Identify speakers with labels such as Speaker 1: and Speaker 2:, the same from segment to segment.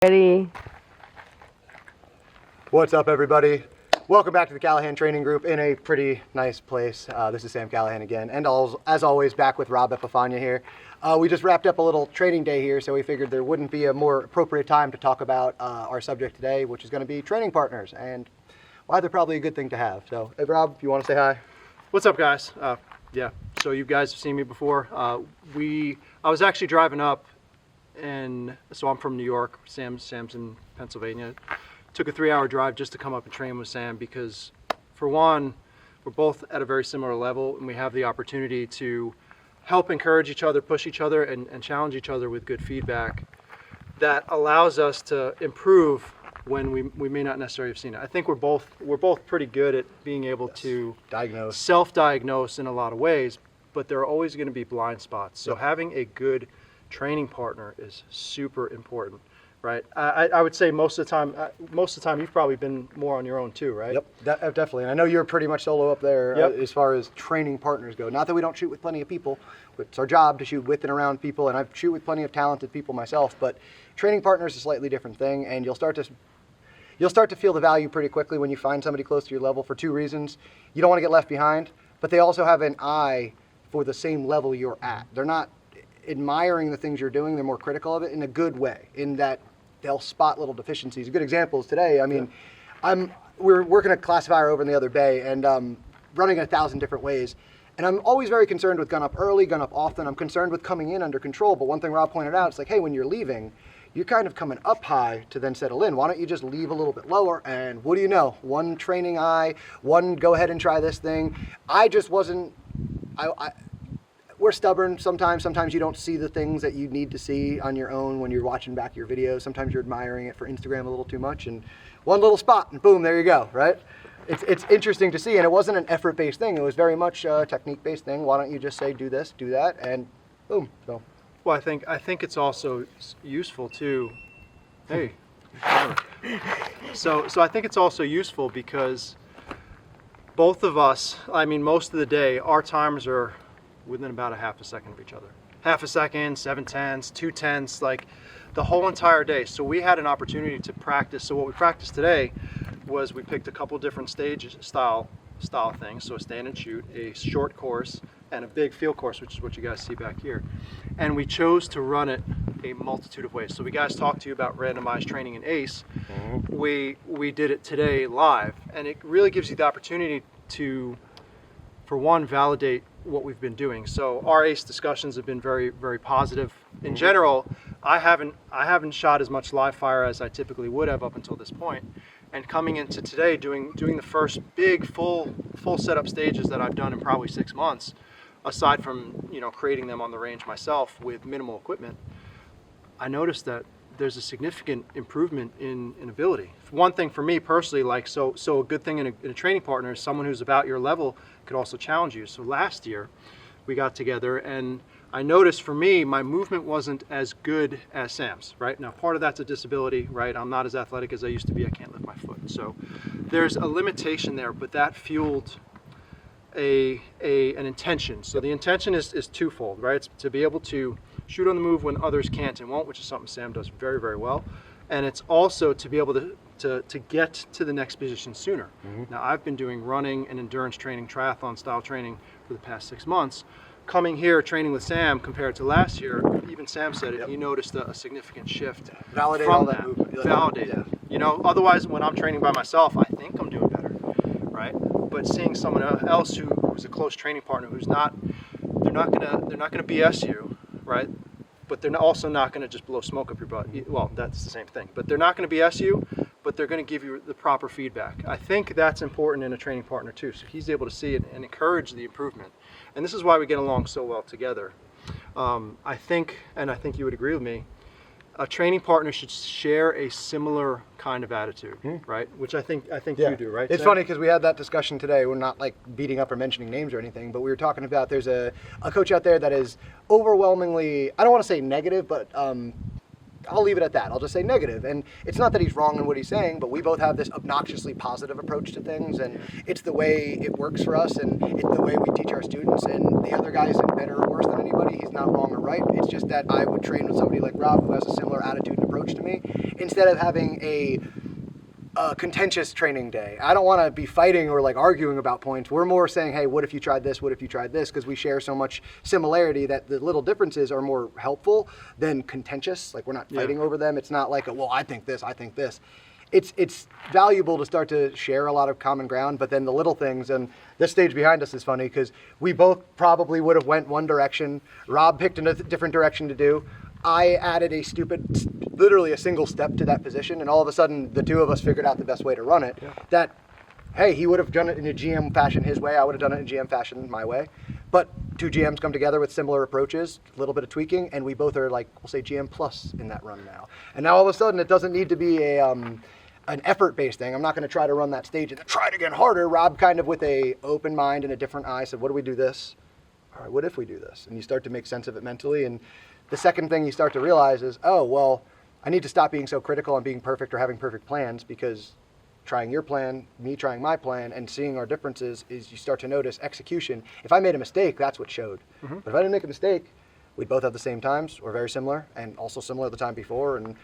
Speaker 1: Ready?
Speaker 2: What's up, everybody? Welcome back to the Callahan Training Group in a pretty nice place. This is Sam Callahan again, and as always, back with Rob Epifania here. We just wrapped up a little training day here, so we figured there wouldn't be a more appropriate time to talk about our subject today, which is going to be training partners and why they're probably a good thing to have. So, hey, Rob, if you want to say hi.
Speaker 3: What's up, guys? Yeah, so you guys have seen me before. I was actually driving up, and so I'm from New York. Sam's in Pennsylvania. Took a 3-hour drive just to come up and train with Sam because, for one, we're both at a very similar level, and we have the opportunity to help encourage each other, push each other, and challenge each other with good feedback that allows us to improve when we may not necessarily have seen it. I think we're both pretty good at being able to self-diagnose in a lot of ways, but there are always going to be blind spots. So having a good training partner is super important, right? I would say most of the time you've probably been more on your own too, right?
Speaker 2: Yep, definitely. And I know you're pretty much solo up there as far as training partners go. Not that we don't shoot with plenty of people. It's our job to shoot with and around people, and I shoot with plenty of talented people myself, but training partners is a slightly different thing, and you'll start to feel the value pretty quickly when you find somebody close to your level for two reasons. You don't want to get left behind, but they also have an eye for the same level you're at. They're not admiring the things you're doing, they're more critical of it in a good way, in that they'll spot little deficiencies. A good example is today. I mean, we're working a classifier over in the other bay and running it 1,000 different ways. And I'm always very concerned with gun up early, gun up often. I'm concerned with coming in under control. But one thing Rob pointed out, it's like, hey, when you're leaving, you're kind of coming up high to then settle in. Why don't you just leave a little bit lower? And what do you know? One training eye, one go ahead and try this thing. I just wasn't, we're stubborn sometimes. Sometimes you don't see the things that you need to see on your own when you're watching back your videos. Sometimes you're admiring it for Instagram a little too much, and one little spot, and boom, there you go, right? It's interesting to see, and it wasn't an effort-based thing. It was very much a technique-based thing. Why don't you just say, do this, do that, and boom. So.
Speaker 3: Well, I think it's also useful too. Hey. So I think it's also useful because both of us, I mean, most of the day, our timers are within about a half a second of each other. Half a second, 7/10, 2/10, like the whole entire day. So we had an opportunity to practice. So what we practiced today was we picked a couple different stage style things. So a stand and shoot, a short course, and a big field course, which is what you guys see back here. And we chose to run it a multitude of ways. So we guys talked to you about randomized training in ACE. We did it today live, and it really gives you the opportunity to, for one, validate what we've been doing. So our ACE discussions have been very, very positive. In general, I haven't shot as much live fire as I typically would have up until this point. And coming into today, doing the first big full setup stages that I've done in probably 6 months, aside from creating them on the range myself with minimal equipment, I noticed that there's a significant improvement in ability. One thing for me personally, like so a good thing in a training partner is someone who's about your level could also challenge you. So last year we got together and I noticed for me, my movement wasn't as good as Sam's, right? Now, part of that's a disability, right? I'm not as athletic as I used to be. I can't lift my foot. So there's a limitation there, but that fueled an intention. So the intention is twofold, right? It's to be able to shoot on the move when others can't and won't, which is something Sam does very, very well. And it's also to be able to get to the next position sooner. Now, I've been doing running and endurance training, triathlon style training for the past 6 months. Coming here, training with Sam compared to last year, even Sam said it, he noticed a significant shift
Speaker 2: Validate
Speaker 3: from
Speaker 2: all
Speaker 3: that.
Speaker 2: Movement.
Speaker 3: Validate it. Otherwise when I'm training by myself, I think I'm doing better, right? But seeing someone else who's a close training partner who's not, they're not gonna BS you, right? But they're also not gonna just blow smoke up your butt. Well, that's the same thing. But they're not gonna BS you, but they're gonna give you the proper feedback. I think that's important in a training partner too. So he's able to see it and encourage the improvement. And this is why we get along so well together. I think you would agree with me, a training partner should share a similar kind of attitude, right? Which I think you do, right?
Speaker 2: It's funny because we had that discussion today. We're not like beating up or mentioning names or anything, but we were talking about there's a coach out there that is overwhelmingly, I don't want to say negative, but I'll leave it at that. I'll just say negative. And it's not that he's wrong in what he's saying, but we both have this obnoxiously positive approach to things, and it's the way it works for us, and it's the way we teach our students, and the other guy isn't better or worse than anybody. He's not wrong or right. It's just that I would train with somebody like Rob who has a similar attitude and approach to me, instead of having a contentious training day. I don't want to be fighting or like arguing about points. We're more saying, hey, what if you tried this? What if you tried this? Because we share so much similarity that the little differences are more helpful than contentious. Like we're not fighting over them. It's not like, well, I think this, I think this. It's valuable to start to share a lot of common ground, but then the little things, and this stage behind us is funny because we both probably would have went one direction. Rob picked a different direction to do. I added literally a single step to that position, and all of a sudden the two of us figured out the best way to run it. Yeah. That, hey, he would have done it in a GM fashion his way, I would have done it in GM fashion my way. But two GMs come together with similar approaches, a little bit of tweaking, and we both are like, we'll say GM plus in that run now. And now all of a sudden it doesn't need to be an effort-based thing. I'm not going to try to run that stage and then try it again harder. Rob kind of with a open mind and a different eye said, what do we do this? All right, what if we do this? And you start to make sense of it mentally. And the second thing you start to realize is, oh, well, I need to stop being so critical on being perfect or having perfect plans, because trying your plan, me trying my plan, and seeing our differences is you start to notice execution. If I made a mistake, that's what showed. Mm-hmm. But if I didn't make a mistake, we'd both have the same times or very similar, and also similar the time before. And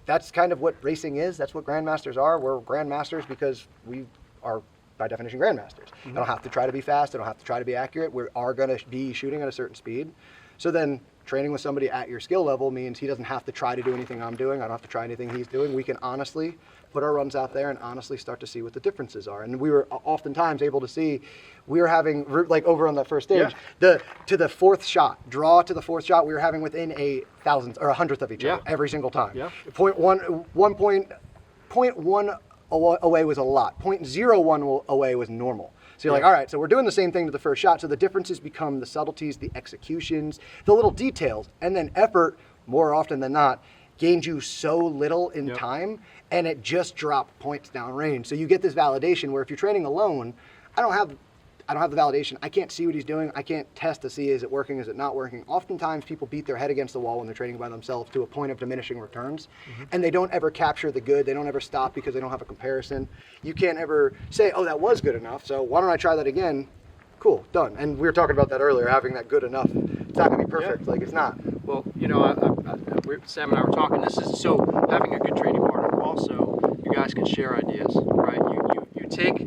Speaker 2: that's kind of what racing is. That's what grandmasters are. We're grandmasters because we are, by definition, grandmasters. Mm-hmm. I don't have to try to be fast. I don't have to try to be accurate. We are going to be shooting at a certain speed. So then training with somebody at your skill level means he doesn't have to try to do anything I'm doing. I don't have to try anything he's doing. We can honestly put our runs out there and honestly start to see what the differences are. And we were oftentimes able to see, we were having, like over on that first stage, to the fourth shot, draw to the fourth shot, we were having within a thousandth or a hundredth of each other every single time. Yeah. Point one away was a lot. 0.01 away was normal. So you're like, all right, so we're doing the same thing to the first shot. So the differences become the subtleties, the executions, the little details, and then effort, more often than not, gained you so little in time, and it just dropped points downrange. So you get this validation where if you're training alone, I don't have the validation. I can't see what he's doing. I can't test to see, is it working, is it not working? Oftentimes people beat their head against the wall when they're training by themselves to a point of diminishing returns, and they don't ever capture the good. They don't ever stop because they don't have a comparison. You can't ever say, oh, that was good enough, so why don't I try that again? Cool, done. And we were talking about that earlier, having that good enough. It's not gonna be perfect, like it's not.
Speaker 3: Well, you know, Sam and I were talking, this is, so having a good training partner, also, you guys can share ideas, right? You take,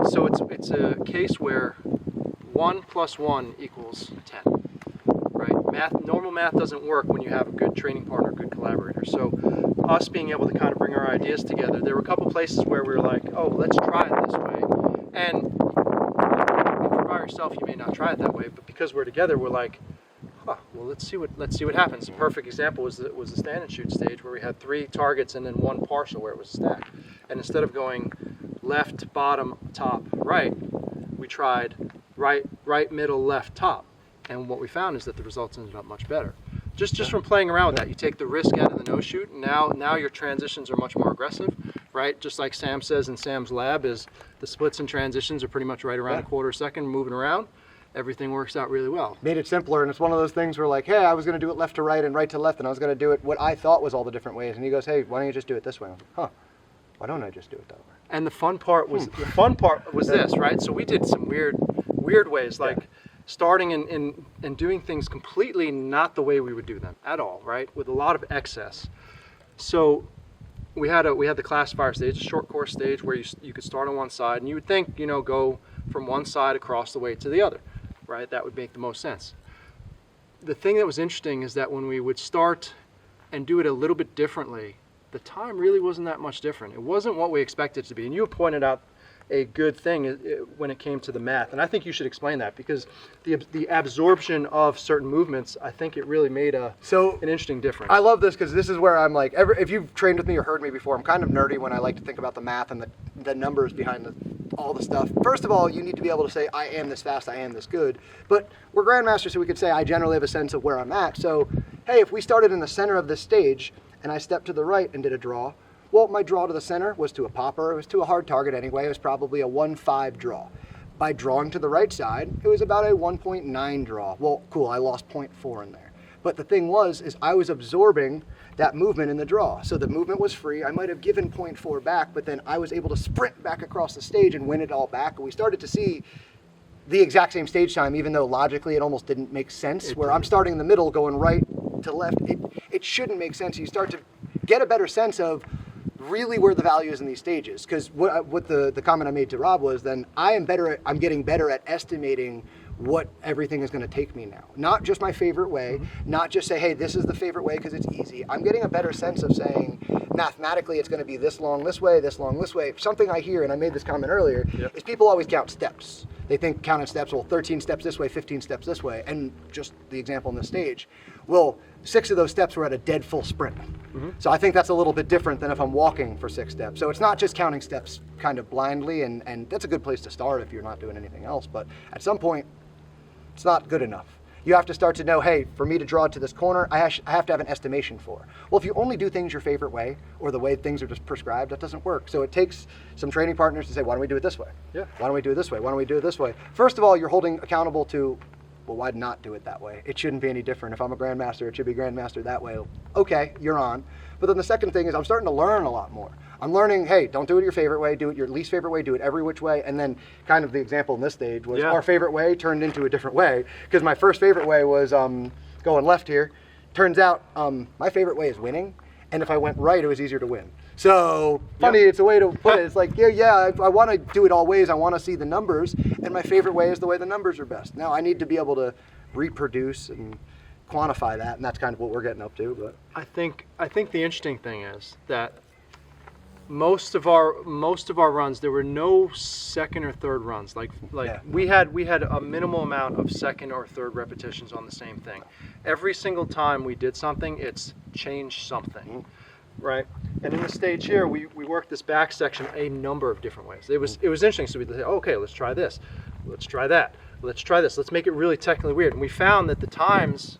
Speaker 3: so it's a case where 1 + 1 = 10, right? Normal math doesn't work when you have a good training partner, good collaborator. So us being able to kind of bring our ideas together, there were a couple places where we were like, oh, let's try it this way. And if you're by yourself, you may not try it that way, but because we're together, we're like, well, let's see what happens. A perfect example was the stand and shoot stage where we had 3 targets and then 1 partial where it was stacked. And instead of going left, bottom, top, right, we tried right, middle, left, top. And what we found is that the results ended up much better. Just from playing around with that, you take the risk out of the no shoot. And now your transitions are much more aggressive, right? Just like Sam says in Sam's lab, is the splits and transitions are pretty much right around a quarter second, moving around. Everything works out really well.
Speaker 2: Made it simpler, and it's one of those things where like, hey, I was going to do it left to right and right to left, and I was going to do it what I thought was all the different ways. And he goes, hey, why don't you just do it this way? I'm like, huh, why don't I just do it that way?
Speaker 3: And the fun part was this, right? So we did some weird ways, like starting and doing things completely not the way we would do them at all, right? With a lot of excess. So we had the classifier stage, a short course stage where you could start on one side, and you would think, go from one side across the way to the other, right? That would make the most sense. The thing that was interesting is that when we would start and do it a little bit differently, the time really wasn't that much different. It wasn't what we expected it to be. And you pointed out a good thing when it came to the math. And I think you should explain that, because the absorption of certain movements, I think it really made an interesting difference.
Speaker 2: I love this because this is where I'm like, if you've trained with me or heard me before, I'm kind of nerdy when I like to think about the math and the numbers behind all the stuff. First of all, you need to be able to say, I am this fast, I am this good. But we're grandmasters, so we could say, I generally have a sense of where I'm at. So, hey, if we started in the center of this stage and I stepped to the right and did a draw, well, my draw to the center was to a popper. It was to a hard target anyway. It was probably a 1.5 draw. By drawing to the right side, it was about a 1.9 draw. Well, cool, I lost 0.4 in there. But the thing is I was absorbing that movement in the draw. So the movement was free. I might have given 0.4 back, but then I was able to sprint back across the stage and win it all back. And we started to see the exact same stage time, even though logically it almost didn't make sense, where I'm starting in the middle, going right to left. It shouldn't make sense. You start to get a better sense of really where the value is in these stages. Because what the comment I made to Rob was, then I'm getting better at estimating what everything is going to take me now. Not just my favorite way, not just say, hey, this is the favorite way because it's easy. I'm getting a better sense of saying, mathematically, it's going to be this long this way, this long this way. Something I hear, and I made this comment earlier, is people always count steps. They think counting steps, well, 13 steps this way, 15 steps this way. And just the example on the stage, well, 6 of those steps were at a dead full sprint. So I think that's a little bit different than if I'm walking for 6 steps. So it's not just counting steps kind of blindly, and that's a good place to start if you're not doing anything else. But at some point, it's not good enough. You have to start to know, hey, for me to draw to this corner, I have to have an estimation for. Well, if you only do things your favorite way, or the way things are just prescribed, that doesn't work. So it takes some training partners to say, why don't we do it this way? Yeah. Why don't we do it this way? Why don't we do it this way? First of all, you're holding accountable to, well, why not do it that way? It shouldn't be any different. If I'm a grandmaster, it should be grandmaster that way. Okay, you're on. But then the second thing is I'm starting to learn a lot more. I'm learning, hey, don't do it your favorite way, do it your least favorite way, do it every which way. And then kind of the example in this stage was our favorite way turned into a different way. Because my first favorite way was going left here. Turns out my favorite way is winning. And if I went right, it was easier to win. So funny, it's a way to put it. It's like, I want to do it all ways. I want to see the numbers. And my favorite way is the way the numbers are best. Now I need to be able to reproduce and quantify that. And that's kind of what we're getting up to. But
Speaker 3: I think the interesting thing is that most of our runs, there were no second or third runs. We had a minimal amount of second or third repetitions on the same thing. Every single time we did something, it's changed something, right? And in the stage here, we worked this back section a number of different ways. It was interesting. So we'd say, okay, let's try this, let's try that, let's try this, let's make it really technically weird. And we found that the times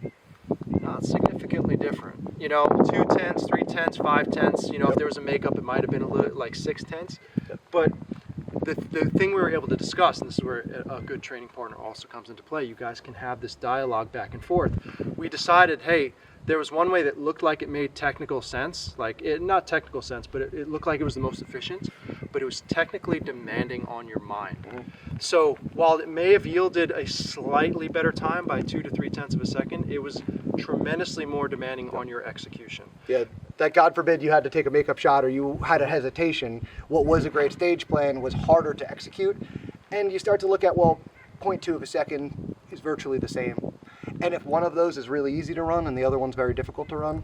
Speaker 3: not significantly different. 2 tenths, 3 tenths, 5 tenths. If there was a makeup, it might have been a little like 6 tenths. But the thing we were able to discuss, and this is where a good training partner also comes into play, you guys can have this dialogue back and forth. We decided, hey, there was one way that looked like it made technical sense, not technical sense, but it looked like it was the most efficient, but it was technically demanding on your mind. So while it may have yielded a slightly better time by 2 to 3 tenths of a second, it was tremendously more demanding on your execution. Yeah,
Speaker 2: that God forbid you had to take a makeup shot or you had a hesitation. What was a great stage plan was harder to execute. And you start to look at, 0.2 of a second is virtually the same. And if one of those is really easy to run and the other one's very difficult to run,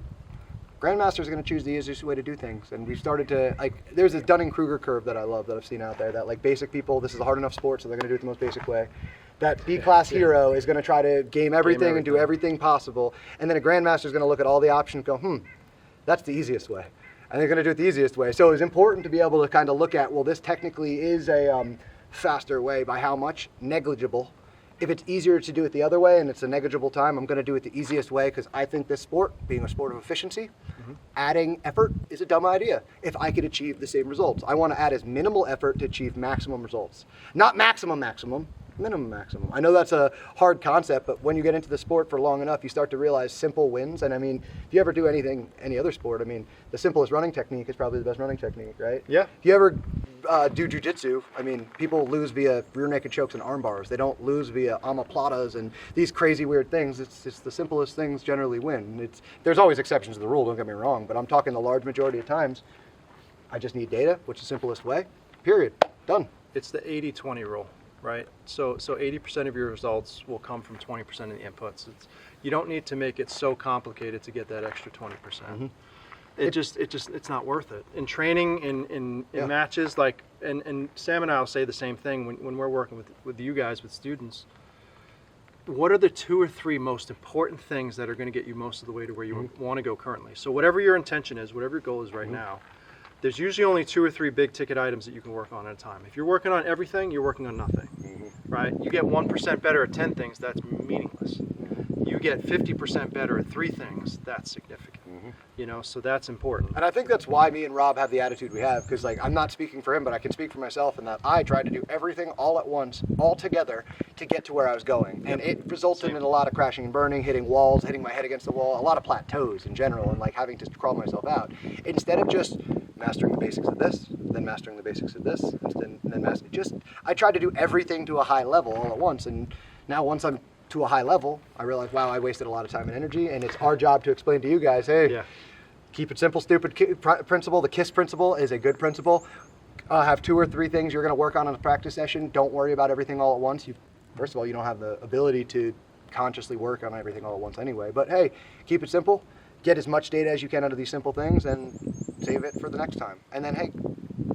Speaker 2: Grandmasters are going to choose the easiest way to do things. And we've started to, there's this Dunning-Kruger curve that I love that I've seen out there that basic people, this is a hard enough sport, so they're going to do it the most basic way. That B-class hero is going to try to game everything and do everything possible. And then a Grandmaster is going to look at all the options and go, that's the easiest way. And they're going to do it the easiest way. So it's important to be able to kind of look at, this technically is a faster way. By how much? Negligible. If it's easier to do it the other way and it's a negligible time, I'm going to do it the easiest way because I think this sport, being a sport of efficiency, adding effort is a dumb idea if I could achieve the same results. I want to add as minimal effort to achieve maximum results. Not maximum, minimum maximum. I know that's a hard concept, but when you get into the sport for long enough, you start to realize simple wins. And if you ever do any other sport, the simplest running technique is probably the best running technique, right?
Speaker 3: Yeah.
Speaker 2: If you ever do jujitsu, people lose via rear naked chokes and arm bars. They don't lose via omoplatas and these crazy weird things. It's the simplest things generally win. There's always exceptions to the rule, don't get me wrong, but I'm talking the large majority of times, I just need data, which is the simplest way, period, done.
Speaker 3: It's the 80-20 rule. Right, so 80% of your results will come from 20% of the inputs. You don't need to make it so complicated to get that extra 20%. It's not worth it. In training, in matches, and Sam and I will say the same thing when we're working with you guys, with students. What are the 2 or 3 most important things that are going to get you most of the way to where you want to go currently? So whatever your intention is, whatever your goal is right now, there's usually only 2 or 3 big ticket items that you can work on at a time. If you're working on everything, you're working on nothing, right? You get 1% better at 10 things, that's meaningless. You get 50% better at 3 things, that's significant. So that's important.
Speaker 2: And I think that's why me and Rob have the attitude we have, because I'm not speaking for him, but I can speak for myself in that I tried to do everything all at once, all together, to get to where I was going. And it resulted in a lot of crashing and burning, hitting walls, hitting my head against the wall, a lot of plateaus in general, and having to crawl myself out. Instead of just mastering the basics of this, then mastering the basics of this, and then mastering. I tried to do everything to a high level all at once, and now once I'm to a high level, I realize, wow, I wasted a lot of time and energy, and it's our job to explain to you guys, hey, keep it simple, stupid principle. The KISS principle is a good principle. Have 2 or 3 things you're going to work on in a practice session. Don't worry about everything all at once. First of all, you don't have the ability to consciously work on everything all at once anyway. But hey, keep it simple. Get as much data as you can out of these simple things and save it for the next time. And then, hey,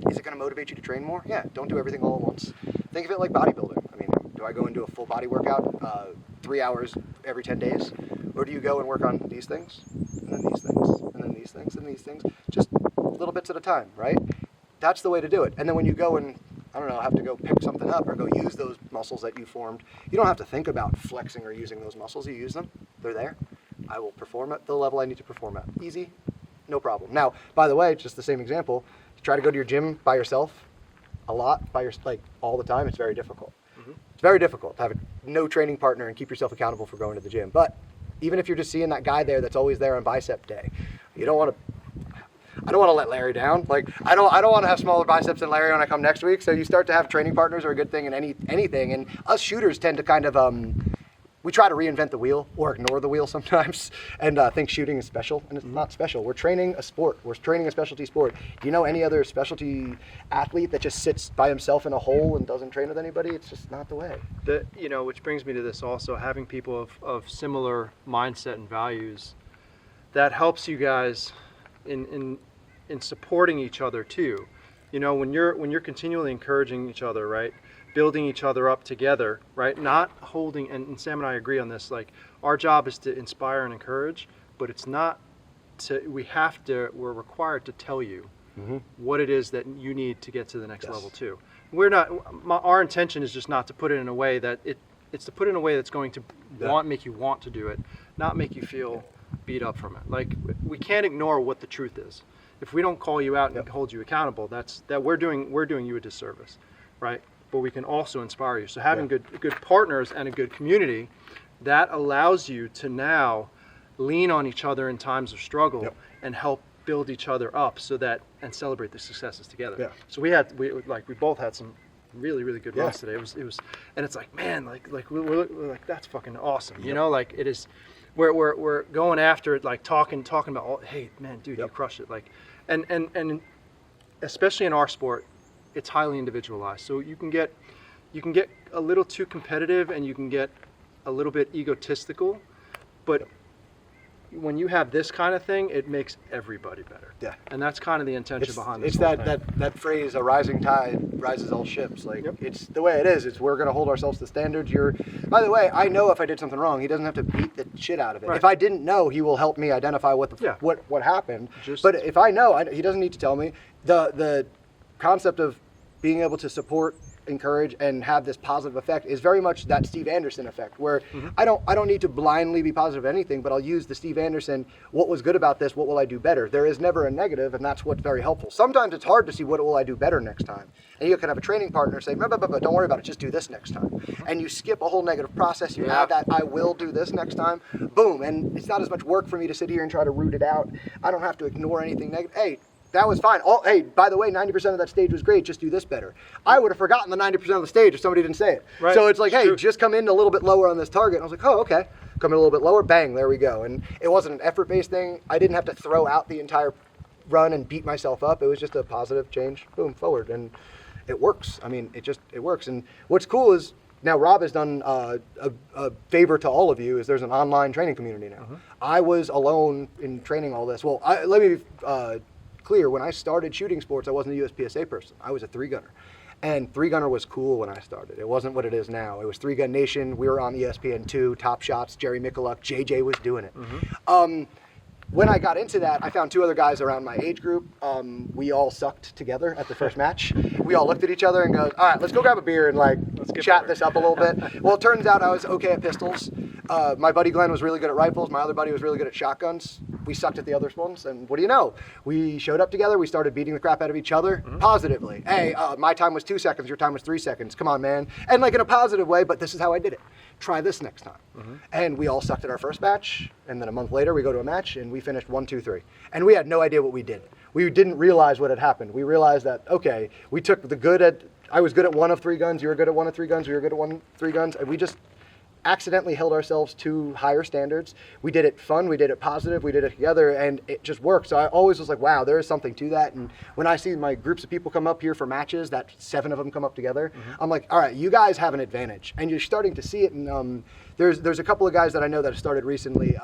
Speaker 2: is it going to motivate you to train more? Yeah, don't do everything all at once. Think of it like bodybuilding. I mean, do I go and do a full body workout 3 hours every 10 days? Or do you go and work on these things, and then these things, and then these things, and these things? Just little bits at a time, right? That's the way to do it. And then when you go and, I don't know, have to go pick something up or go use those muscles that you formed, you don't have to think about flexing or using those muscles. You use them. They're there. I will perform at the level I need to perform at. Easy, no problem. Now, by the way, just the same example, try to go to your gym by yourself a lot, all the time. It's very difficult. It's very difficult to have no training partner and keep yourself accountable for going to the gym. But even if you're just seeing that guy there that's always there on bicep day, I don't want to let Larry down. Like, I don't want to have smaller biceps than Larry when I come next week. So you start to have training partners are a good thing in anything. And us shooters tend to kind of, we try to reinvent the wheel or ignore the wheel sometimes and think shooting is special. And it's not special. We're training a sport. We're training a specialty sport. Do you know any other specialty athlete that just sits by himself in a hole and doesn't train with anybody? It's just not the way.
Speaker 3: Which brings me to this also, having people of similar mindset and values, that helps you guys in supporting each other too. When you're continually encouraging each other, right? Building each other up together, right? Not holding, and Sam and I agree on this, like, our job is to inspire and encourage, but it's not we're required to tell you what it is that you need to get to the next level too. Our intention is just not to put it in a way that it's to put it in a way that's going to make you want to do it, not make you feel beat up from it. Like, we can't ignore what the truth is. If we don't call you out and hold you accountable, that we're doing you a disservice, right? But we can also inspire you. So having good partners and a good community, that allows you to now lean on each other in times of struggle and help build each other up and celebrate the successes together. Yeah. So we both had some really, really good runs today. It was and it's like, man, we're like, that's fucking awesome. Like, it is. We're going after it, like talking about, hey man, dude, you crush it. Like, and especially in our sport, it's highly individualized. So you can get a little too competitive and you can get a little bit egotistical, but when you have this kind of thing, it makes everybody better. Yeah. And that's kind of the intention behind this.
Speaker 2: It's that phrase, a rising tide rises all ships. Like, it's the way it is. We're going to hold ourselves to standards. By the way, I know if I did something wrong, he doesn't have to beat the shit out of it. Right. If I didn't know, he will help me identify what happened. But if I know, he doesn't need to tell me. The concept of being able to support, encourage, and have this positive effect is very much that Steve Anderson effect, where I don't need to blindly be positive of anything, but I'll use the Steve Anderson, what was good about this, what will I do better? There is never a negative, and that's what's very helpful. Sometimes it's hard to see what will I do better next time. And you can have a training partner say, but don't worry about it, just do this next time. And you skip a whole negative process, you have that, I will do this next time, boom, and it's not as much work for me to sit here and try to root it out. I don't have to ignore anything negative. Hey, that was fine. Hey, by the way, 90% of that stage was great. Just do this better. I would have forgotten the 90% of the stage if somebody didn't say it. Right. So it's like, hey, just come in a little bit lower on this target. And I was like, oh, okay. Come in a little bit lower. Bang, there we go. And it wasn't an effort-based thing. I didn't have to throw out the entire run and beat myself up. It was just a positive change, boom, forward. And it works. I mean, it works. And what's cool is now Rob has done a favor to all of you, is there's an online training community now. I was alone in training all this. Well, let me be clear, when I started shooting sports, I wasn't a USPSA person. I was a 3-gunner. And 3-gunner was cool when I started. It wasn't what it is now. It was 3-Gun Nation. We were on ESPN2, Top Shots, Jerry Mikulik, JJ was doing it. When I got into that, I found 2 other guys around my age group. We all sucked together at the first match. We all looked at each other and go, all right, let's go grab a beer and let's chat this up a little bit. Well, it turns out I was okay at pistols. My buddy Glenn was really good at rifles. My other buddy was really good at shotguns. We sucked at the other ones, and what do you know? We showed up together. We started beating the crap out of each other positively. Hey, my time was 2 seconds. Your time was 3 seconds. Come on, man. And in a positive way, but this is how I did it. Try this next time. And we all sucked at our first match, and then a month later we go to a match, and we finished 1, 2, 3. And we had no idea what we did. we didn't realize what had happened. We realized that, okay, we took I was good at 1 of 3 guns, you were good at 1 of 3 guns, we were good at 1 of 3 guns, and we just accidentally held ourselves to higher standards. We did it fun, we did it positive, we did it together, and it just worked. So I always was like, wow, there is something to that. And when I see my groups of people come up here for matches, that 7 of them come up together, I'm like, all right, you guys have an advantage. And you're starting to see it. And there's a couple of guys that I know that have started recently.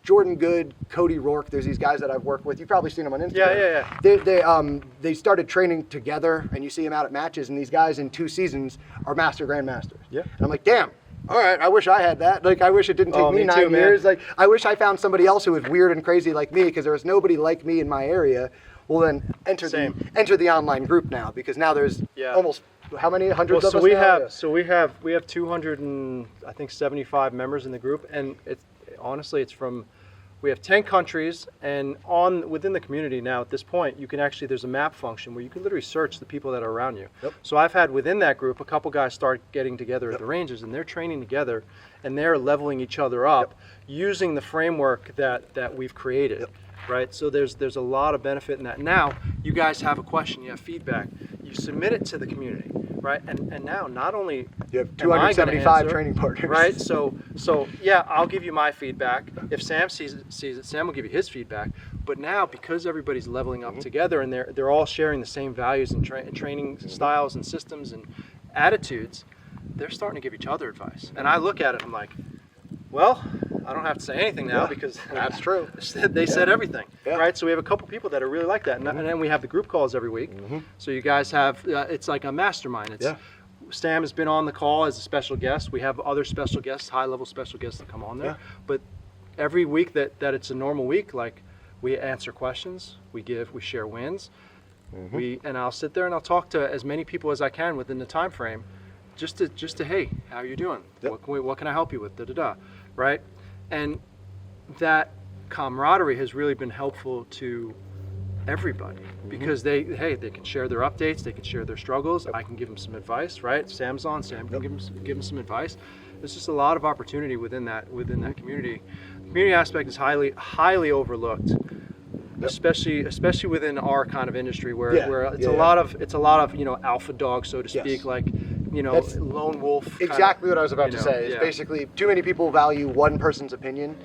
Speaker 2: Jordan Good, Cody Rourke, there's these guys that I've worked with. You've probably seen them on Instagram.
Speaker 3: Yeah.
Speaker 2: They started training together, and you see them out at matches, and these guys in 2 seasons are master grandmasters.
Speaker 3: Yeah.
Speaker 2: And I'm like, damn. All right, I wish I had that. Like, I wish it didn't take me 9 years. Like, I wish I found somebody else who was weird and crazy like me, because there was nobody like me in my area. Well, then enter the online group now, because now there's almost how many hundreds of us now?
Speaker 3: So we have 200 and I think 75 members in the group, and it's from. We have 10 countries, and within the community now at this point, you can actually, there's a map function where you can literally search the people that are around you.
Speaker 2: Yep.
Speaker 3: So I've had within that group, a couple guys start getting together at the ranges, and they're training together, and they're leveling each other up using the framework that we've created, right? So there's a lot of benefit in that. Now, you guys have a question, you have feedback, you submit it to the community, right? And now, not only
Speaker 2: you have 275 training partners,
Speaker 3: right? So yeah, I'll give you my feedback. If Sam sees it, Sam will give you his feedback. But now, because everybody's leveling up together, and they're all sharing the same values and training styles and systems and attitudes, they're starting to give each other advice. And I look at it, I'm like, well, I don't have to say anything now because
Speaker 2: that's true.
Speaker 3: They said everything, right? So we have a couple people that are really like that, and then we have the group calls every week. So you guys have it's like a mastermind. Sam has been on the call as a special guest. We have other special guests, high-level special guests that come on there. But every week that it's a normal week, like, we answer questions, we share wins, and I'll sit there and I'll talk to as many people as I can within the time frame, just to hey, how are you doing? What can I help you with? Right? And that camaraderie has really been helpful to everybody, because they can share their updates, they can share their struggles. I can give them some advice, right? Sam's on, Sam can give them some advice. There's just a lot of opportunity within that community. The community aspect is highly overlooked, especially within our kind of industry where it's a lot of alpha dog, so to speak, like that's lone wolf.
Speaker 2: Exactly what I was about to say. Is basically too many people value one person's opinion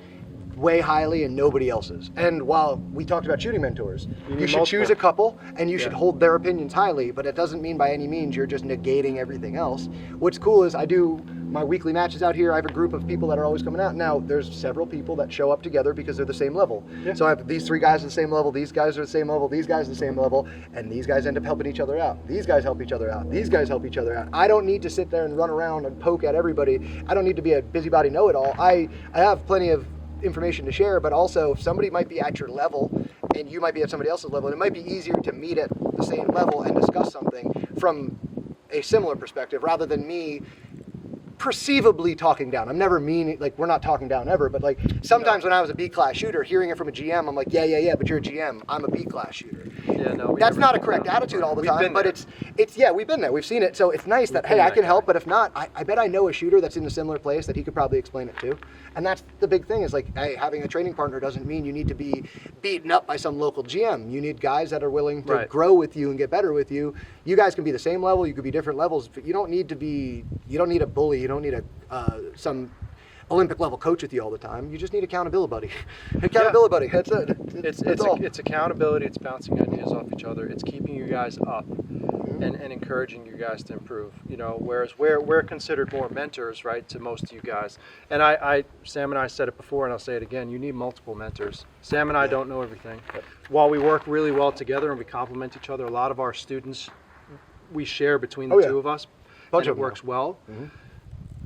Speaker 2: way highly and nobody else's. And while we talked about shooting mentors, you should choose a couple and you should hold their opinions highly, but it doesn't mean by any means you're just negating everything else. What's cool is I do my weekly matches out here. I have a group of people that are always coming out. Now, there's several people that show up together because they're the same level. So I have these 3 guys at the same level, these guys are the same level, these guys are the same level, and these guys end up helping each other out. These guys help each other out. These guys help each other out. I don't need to sit there and run around and poke at everybody. I don't need to be a busybody know-it-all. I have plenty of information to share, but also if somebody might be at your level and you might be at somebody else's level, and it might be easier to meet at the same level and discuss something from a similar perspective rather than me perceivably talking down. I'm never mean, like, we're not talking down ever, but like sometimes when I was a B-class shooter, hearing it from a GM, I'm like, yeah, but you're a GM. I'm a B-class shooter. That's not a correct attitude all the time, but it's we've been there, we've seen it. So it's nice that, hey, I can help, but if not, I bet I know a shooter that's in a similar place that he could probably explain it to. And that's the big thing is like, hey, having a training partner doesn't mean you need to be beaten up by some local GM. You need guys that are willing to grow with you and get better with you. You guys can be the same level, you could be different levels, but you don't need a bully, you don't need some Olympic level coach with you all the time. You just need accountability buddy. Accountability buddy. That's it.
Speaker 3: It's accountability. It's bouncing ideas off each other. It's keeping you guys up and encouraging you guys to improve. Whereas we're considered more mentors, right, to most of you guys. And Sam and I said it before, and I'll say it again. You need multiple mentors. Sam and I don't know everything. While we work really well together and we complement each other, a lot of our students we share between the two of us, and it works well.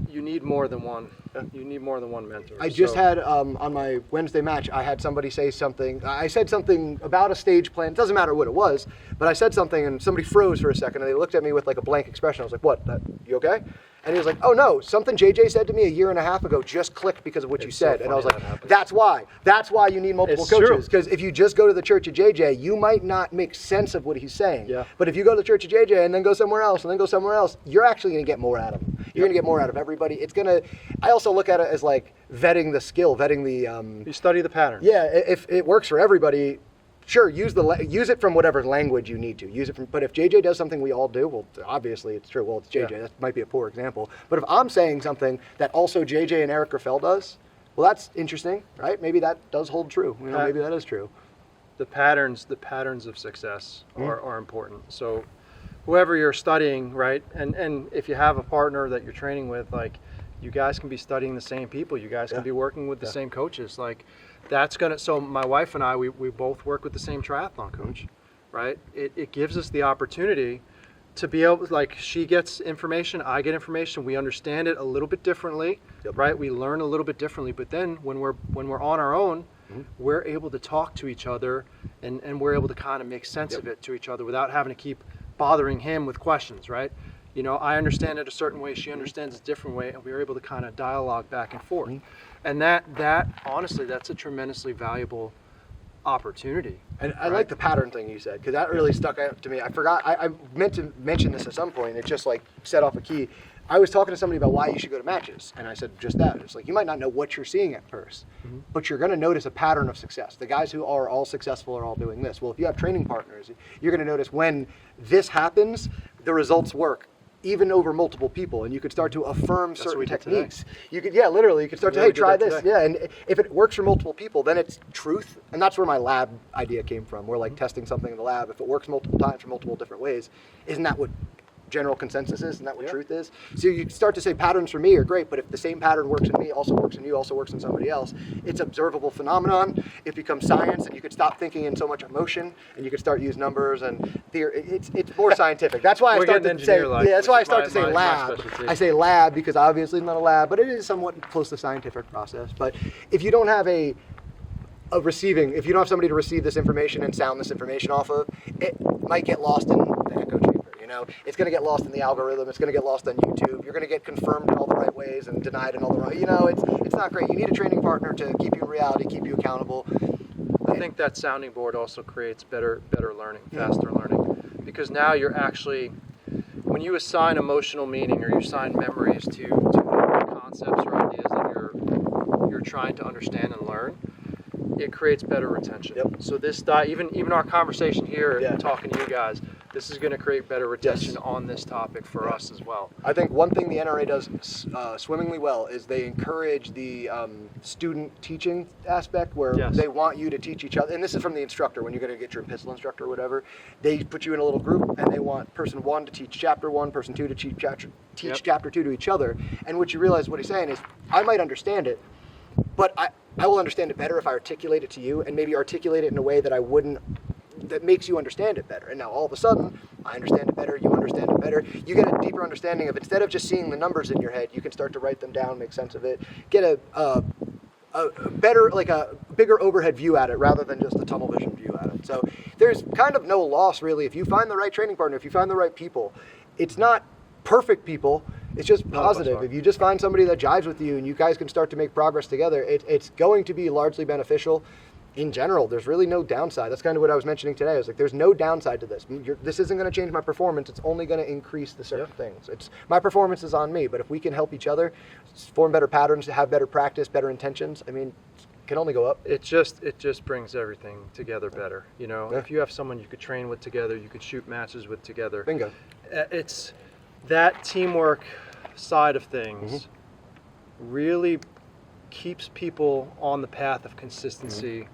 Speaker 3: You need more than one. You need more than one mentor.
Speaker 2: I just had, on my Wednesday match, I had somebody say something. I said something about a stage plan. It doesn't matter what it was, but I said something and somebody froze for a second and they looked at me with like a blank expression. I was like, what? You okay? And he was like, oh no, something JJ said to me a year and a half ago just clicked because of what you said. And I was like, that's why you need multiple coaches. Because if you just go to the church of JJ, you might not make sense of what he's saying. But if you go to the church of JJ and then go somewhere else and then go somewhere else, you're actually going to get more out of them. You're going to get more out of everybody. I also look at it as like vetting the skill, vetting the...
Speaker 3: you study the pattern.
Speaker 2: Yeah, if it works for everybody, sure, use it from whatever language you need to. Use it from, but if JJ does something we all do, well, obviously it's true. Well, it's JJ. That might be a poor example. But if I'm saying something that also JJ and Eric Raffel does, well, that's interesting, right? Maybe that does hold true. Maybe that is true.
Speaker 3: The patterns of success are important. So whoever you're studying, right? And if you have a partner that you're training with, like, you guys can be studying the same people. You guys can be working with the same coaches. Like, so my wife and I, we both work with the same triathlon coach, right? It gives us the opportunity to be able, like, she gets information, I get information, we understand it a little bit differently, right? We learn a little bit differently, but then when we're on our own, we're able to talk to each other and we're able to kind of make sense of it to each other without having to keep bothering him with questions, right? You know, I understand it a certain way, she understands it a different way, and we were able to kind of dialogue back and forth. And that honestly, that's a tremendously valuable opportunity.
Speaker 2: And I like the pattern thing you said, because that really stuck out to me. I forgot, I meant to mention this at some point. It just like set off a key. I was talking to somebody about why you should go to matches, and I said just that. It's like, you might not know what you're seeing at first, but you're going to notice a pattern of success. The guys who are all successful are all doing this. Well, if you have training partners, you're going to notice when this happens, the results work, even over multiple people, and you could start to affirm certain techniques. You could, literally, you could start to, hey, try this. Yeah, and if it works for multiple people, then it's truth, and that's where my lab idea came from. We're like testing something in the lab. If it works multiple times for multiple different ways, isn't that what general consensus is? Isn't that what truth is? So you start to say patterns for me are great, but if the same pattern works in me, also works in you, also works in somebody else, it's observable phenomenon. It becomes science, and you could stop thinking in so much emotion, and you could start to use numbers and theory. It's more scientific. That's why I started to say, that's why I start to say lab. I say lab because obviously it's not a lab, but it is somewhat close to scientific process. But if you don't have if you don't have somebody to receive this information and sound this information off of, it might get lost in the echo chamber. You know, it's going to get lost in the algorithm. It's going to get lost on YouTube. You're going to get confirmed in all the right ways and denied in all the wrong. You know, it's not great. You need a training partner to keep you in reality, keep you accountable.
Speaker 3: I think that sounding board also creates better learning, faster learning, because now you're actually, when you assign emotional meaning or you assign memories to concepts or ideas that you're trying to understand and learn, it creates better retention. So this even our conversation here, talking to you guys, this is going to create better retention on this topic for us as well.
Speaker 2: I think one thing the NRA does swimmingly well is they encourage the student teaching aspect, where they want you to teach each other. And this is from the instructor. When you're going to get your pistol instructor or whatever, they put you in a little group, and they want person 1 to teach chapter 1, person 2 to teach chapter 2 to each other. And what you realize, what he's saying is, I might understand it, but I will understand it better if I articulate it to you, and maybe articulate it in a way that that makes you understand it better. And now all of a sudden, I understand it better, you understand it better. You get a deeper understanding of, instead of just seeing the numbers in your head, you can start to write them down, make sense of it, get a better, like a bigger overhead view at it rather than just a tunnel vision view at it. So there's kind of no loss really. If you find the right training partner, if you find the right people, it's not perfect people, it's just positive. If you just find somebody that jives with you and you guys can start to make progress together, it's going to be largely beneficial. In general, there's really no downside. That's kind of what I was mentioning today. I was like, there's no downside to this. This isn't going to change my performance. It's only going to increase the certain things. My performance is on me, but if we can help each other form better patterns, have better practice, better intentions, I mean, it can only go up.
Speaker 3: It just brings everything together better. You know, if you have someone you could train with together, you could shoot matches with together.
Speaker 2: Bingo.
Speaker 3: It's that teamwork side of things really keeps people on the path of consistency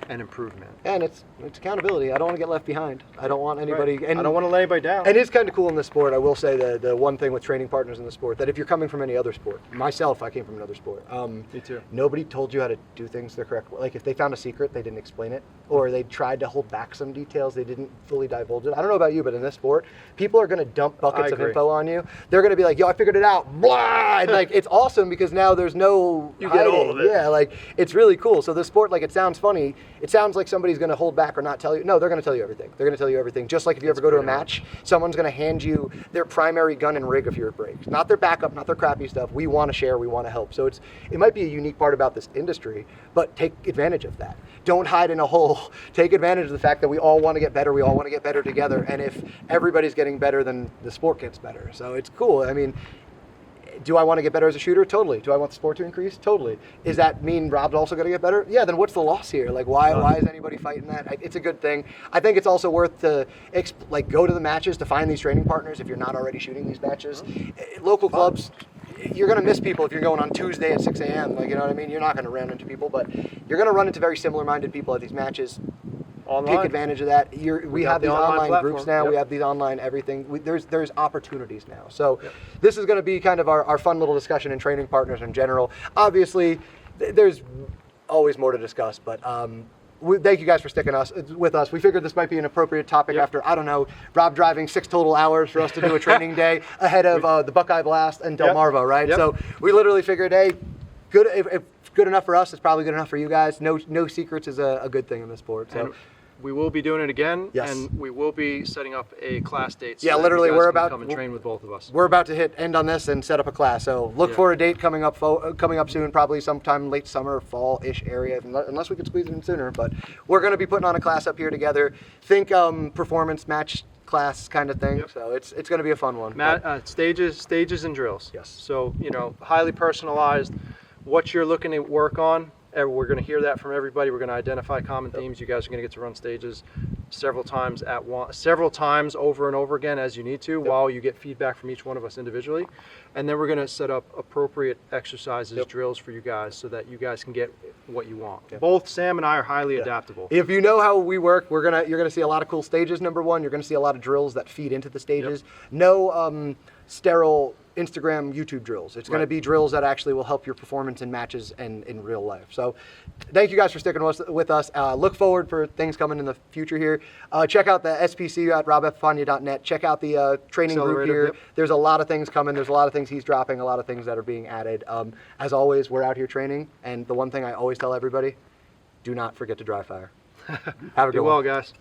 Speaker 3: and improvement.
Speaker 2: And it's accountability. I don't want to get left behind. I don't want anybody. And
Speaker 3: I don't want to lay anybody down.
Speaker 2: And it's kind of cool in this sport. I will say the one thing with training partners in the sport, that if you're coming from any other sport, myself, I came from another sport.
Speaker 3: Me too.
Speaker 2: Nobody told you how to do things the correct way. Like if they found a secret, they didn't explain it, or they tried to hold back some details, they didn't fully divulge it. I don't know about you, but in this sport, people are going to dump buckets of info on you. They're going to be like, yo, I figured it out. Blah! And like, it's awesome because now there's no
Speaker 3: you hiding. Get all of it.
Speaker 2: Yeah, like it's really cool. So the sport, like, it sounds funny. It sounds like somebody's going to hold back or not tell you. No, they're going to tell you everything. They're going to tell you everything. Just like if you ever go to a match, someone's going to hand you their primary gun and rig if you're at breaks. Not their backup, not their crappy stuff. We want to share, we want to help. So it might be a unique part about this industry, but take advantage of that. Don't hide in a hole. Take advantage of the fact that we all want to get better. We all want to get better together. And if everybody's getting better, then the sport gets better. So it's cool. I mean, Do I want to get better as a shooter? Totally. Do I want the sport to increase? Totally. Is that mean Rob's also going to get better? Yeah, then what's the loss here? Like, why is anybody fighting that? It's a good thing. I think it's also worth to, go to the matches to find these training partners if you're not already shooting these matches. Local clubs, you're going to miss people if you're going on Tuesday at 6 a.m. Like, you know what I mean? You're not going to run into people, but you're going to run into very similar-minded people at these matches.
Speaker 3: Online.
Speaker 2: Take advantage of that. We have these online groups now.
Speaker 3: Yep.
Speaker 2: We have these online everything. There's opportunities now. So this is going to be kind of our fun little discussion and training partners in general. Obviously, there's always more to discuss, but thank you guys for sticking with us. We figured this might be an appropriate topic after, I don't know, Rob driving 6 total hours for us to do a training day ahead of the Buckeye Blast and Delmarva, right?
Speaker 3: Yep.
Speaker 2: So we literally figured, hey, good if good enough for us, it's probably good enough for you guys. No secrets is a good thing in this sport. So.
Speaker 3: And we will be doing it again,
Speaker 2: Yes.
Speaker 3: and we will be setting up a class date. So
Speaker 2: Yeah,
Speaker 3: that
Speaker 2: literally,
Speaker 3: you guys
Speaker 2: we're
Speaker 3: can
Speaker 2: about-
Speaker 3: come and train with both of us.
Speaker 2: We're about to hit end on this and set up a class. So look for a date coming up soon, probably sometime late summer, fall-ish area, unless we could squeeze it in sooner. But we're going to be putting on a class up here together. Think performance match class kind of thing.
Speaker 3: Yep.
Speaker 2: So it's going to be a fun one.
Speaker 3: Stages and drills.
Speaker 2: Yes.
Speaker 3: So, highly personalized. What you're looking to work on, we're going to hear that from everybody. We're going to identify common themes. You guys are going to get to run stages several times over and over again as you need to, while you get feedback from each one of us individually. And then we're going to set up appropriate exercises, drills for you guys, so that you guys can get what you want. Both Sam and I are highly adaptable.
Speaker 2: If you know how we work, you're gonna see a lot of cool stages. Number one, you're gonna see a lot of drills that feed into the stages. No sterile Instagram, YouTube drills. It's going to be drills that actually will help your performance in matches and in real life. So thank you guys for sticking with us. Look forward for things coming in the future here. Check out the SPC at robepifania.net. Check out the training group here.
Speaker 3: Yep.
Speaker 2: There's a lot of things coming. There's a lot of things he's dropping, a lot of things that are being added. As always, we're out here training. And the one thing I always tell everybody, do not forget to dry fire. Have a good one.
Speaker 3: Do well, guys.